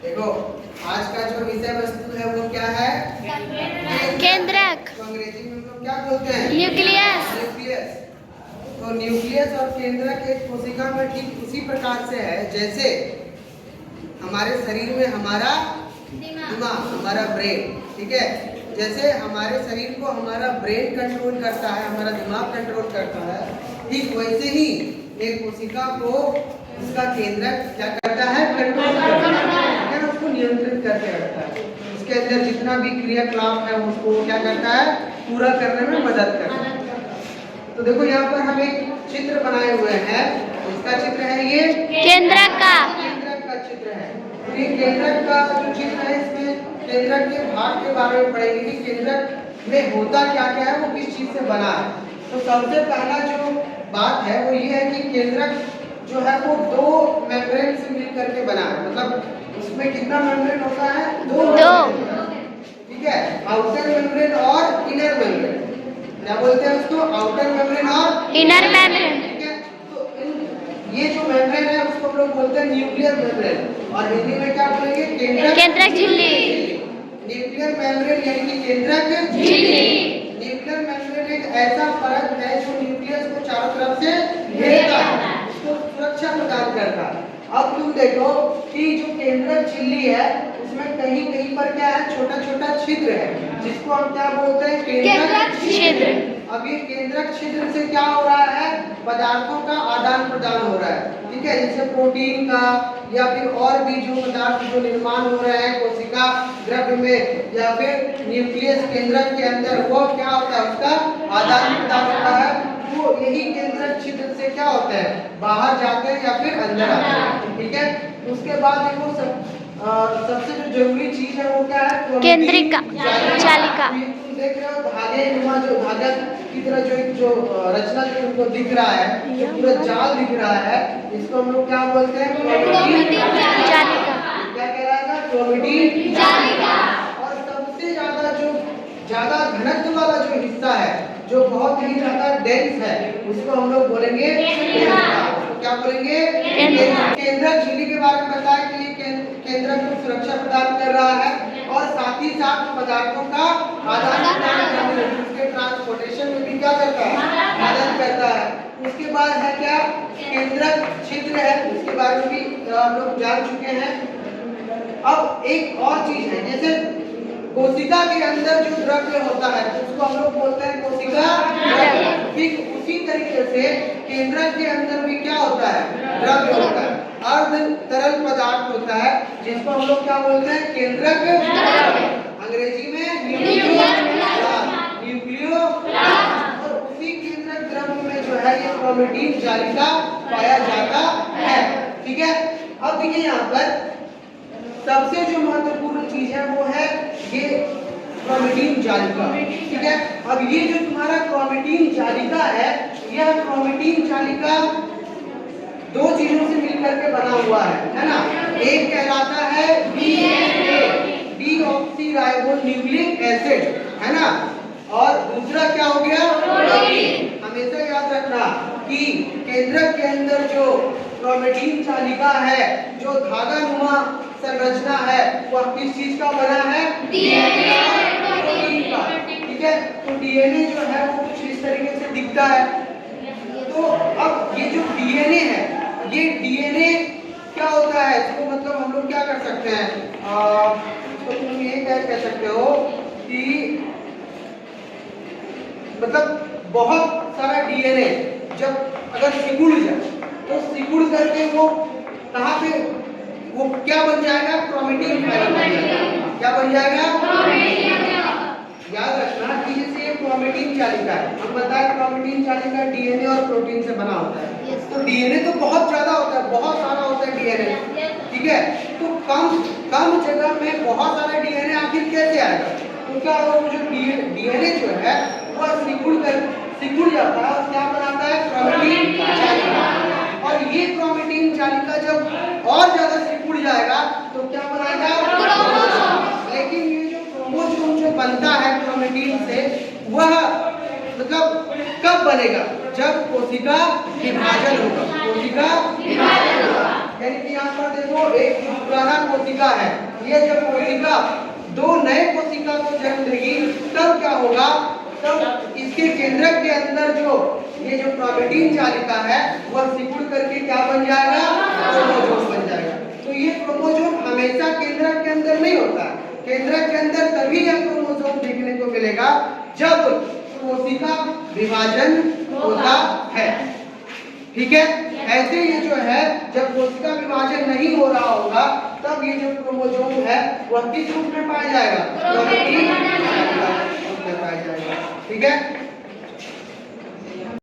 देखो आज का जो विषय वस्तु है वो क्या है? केंद्रक। तो अंग्रेजी में हम लोग क्या बोलते हैं? न्यूक्लियस। न्यूक्लियस। तो न्यूक्लियस और केंद्रक एक कोशिका में ठीक उसी प्रकार से है जैसे हमारे शरीर में हमारा दिमाग, हमारा ब्रेन, ठीक है। जैसे हमारे शरीर को हमारा ब्रेन कंट्रोल करता है, हमारा दिमाग कंट्रोल करता है, ठीक वैसे ही एक कोशिका को उसका केंद्रक क्या करता है? कंट्रोल करता है, उसको नियंत्रित करके रखता है। उसके अंदर जितना भी क्रियाकलाप है उसको क्या करता है? पूरा करने में मदद करता है। तो देखो यहाँ पर हम एक चित्र बनाए हुए हैं, उसका चित्र है ये केंद्रक का चित्र है। तो ये केंद्रक का जो चित्र है इसमें केंद्रक के भाग के बारे में पढ़ेंगे कि केंद्रक में होता क्या क्या है, वो किस चीज से बना है। तो सबसे पहला जो बात है वो ये है कि केंद्रक जो है वो दो मेम्ब्रेन से मिल करके बना है। मतलब उसमें कितना मेम्ब्रेन होता है? दो। ठीक है, आउटर मेम्ब्रेन और इनर मेम्ब्रेन। क्या बोलते हैं उसको? आउटर मेम्ब्रेन और इनर मेम्ब्रेन। ठीक है, तो ये जो मेम्ब्रेन है उसको हम लोग बोलते हैं न्यूक्लियर मेम्ब्रेन और हिंदी में क्या बोलेंगे? केंद्रक झिल्ली। न्यूक्लियर मेम्ब्रेन यानी कि केंद्रक झिल्ली। न्यूक्लियर मेम्ब्रेन एक ऐसा परत है जो न्यूक्लियस को चारों तरफ से घेरता है, उसको सुरक्षा प्रदान करता है। अब तुम देखो कि जो केंद्रक झिल्ली है उसमें कहीं कहीं पर क्या है? छोटा छोटा छिद्र है जिसको हम क्या बोलते हैं? केंद्रक छिद्र। अब ये केंद्रक छिद्र से क्या हो रहा है? पदार्थों का आदान प्रदान हो रहा है, ठीक है। जैसे प्रोटीन का या फिर और भी जो पदार्थ जो निर्माण हो रहे हैं कोशिका द्रव्य में या फिर न्यूक्लियस केंद्रक के अंदर, वो क्या होता है? उसका आदान प्रदान होता है। वो यही केंद्रक छिद्र से क्या होता है? बाहर जाते हैं या फिर अंदर आते हैं, ठीक है। उसके बाद देखो सबसे जो जरूरी चीज है वो क्या है? केंद्रिका चालिका। तुम देख रहे हो धागे नुमा जो धागा की तरह जो एक जो रचना जो तुमको दिख रहा है, ये पूरा जाल दिख रहा है, इसको हम लोग क्या बोलते हैं? क्रोमेटिन चालिका। क्या कहलाएगा? क्रोमेटिन जालिका। और सबसे ज्यादा घनत्व वाला जो हिस्सा है, जो बहुत ही ज्यादा डेंस है, उसको हम लोग बोलेंगे केंद्रिका। क्या बोलेंगे? केंद्रक झिल्ली के बारे में बताया कि ये केंद्रक को सुरक्षा प्रदान कर रहा है और साथ ही साथ पदार्थों का आदान प्रदान करने में, उसके ट्रांसपोर्टेशन में भी क्या करता है? मदद करता है। उसके बाद है क्या? केंद्रक छिद्र है, उसके बारे में भी हम लोग जान चुके हैं। अब एक और चीज है, जैसे कोशिका के अंदर जो द्रव्य होता है उसको हम लोग बोलते हैं कोशिका द्रव्य। ठीक उसी तरीके से केंद्रक के अंदर भी क्या होता है? द्रव्य होता है, अर्ध तरल पदार्थ होता है जिसको हम लोग क्या बोलते हैं? केंद्रक द्रव्य। अंग्रेजी में न्यूक्लियो। और उसी केंद्रक द्रव्य में जो है ये क्रोमेटिन जालिका पाया जाता है, ठीक है। अब देखिए यहाँ पर सबसे जो महत्वपूर्ण चीज है वो है ये क्रोमेटिन जालिका, ठीक है। अब ये जो तुम्हारा क्रोमेटिन जालिका है, यह क्रोमेटिन जालिका दो चीजों से मिलकर के बना हुआ है ना। एक कहलाता है डीऑक्सीराइबोन्यूक्लिक एसिड, है ना, और दूसरा क्या हो गया? प्रोटीन। हमेशा याद रखना कि केंद्रक के अंदर जो क्रोमेटिन जालिका है, जो धागा नुमा संरचना है, वो किस चीज का बना है? डीएनए और प्रोटीन का, ठीक है। तो डीएनए जो है वो कुछ इस तरीके से दिखता है। तो अब ये जो डीएनए है, ये डीएनए क्या होता है? इसको मतलब हम लोग क्या कर सकते हैं? तो तुम ये क्या कह सकते हो कि मतलब बहुत सारा डीएनए जब अगर सिकुड़ जाए तो सिकुड़ करके वो कहाँ पे वो क्या बन जाएगा? क्रोमेटिन फाइबर बन जाएगा। क्या बन जाएगा? याद रखना कि जैसे ये क्रोमेटिन जालिका है, हम बताएं क्रोमेटिन जालिका डीएनए और प्रोटीन से बना होता है। तो डीएनए तो बहुत ज्यादा होता है, बहुत सारा होता है डीएनए, ठीक है। तो कम जगह में बहुत सारा डीएनए आखिर कैसे आएगा? तो क्या होगा? वो जो डीएनए जो है वह सिकुड़ जाता है और क्या बनाता है? क्रोमेटिन जालिका। और ये क्रोमेटिन जालिका जब और ज्यादा सिकुड़ जाएगा तो क्या बनाएगा? लेकिन ये जो क्रोमोसोम जो बनता है क्रोमेटिन से, वह मतलब कब बनेगा? जब कोशिका विभाजन होगा। कोशिका विभाजन होगा, यानी कि यहाँ पर देखो एक जो पुराना कोशिका है, ये जब कोशिका दो नए कोशिका को जन्म देगी तब क्या होगा, तब इसके केंद्रक के अंदर जो ये जो प्रोबेटिन चालिका है वह सिकुड़ करके क्या बन जाएगा, क्रोमोसोम बन जाएगा। तो ये क्रोमोसोम हमेशा केंद्रक के अंदर नहीं होता, केंद्रक के अंदर तभी यह क्रोमोसोम देखने को मिलेगा जब कोशिका विभाजन होता है। ठीक है, ऐसे ये जो है जब कोशिका विभाजन नहीं हो रहा होगा तब ये जो क्रोमोसोम है वह किस रूप में पाया जाएगा, प्रोबेटिन चालिका रूप में पाया जाएगा। ठीक है।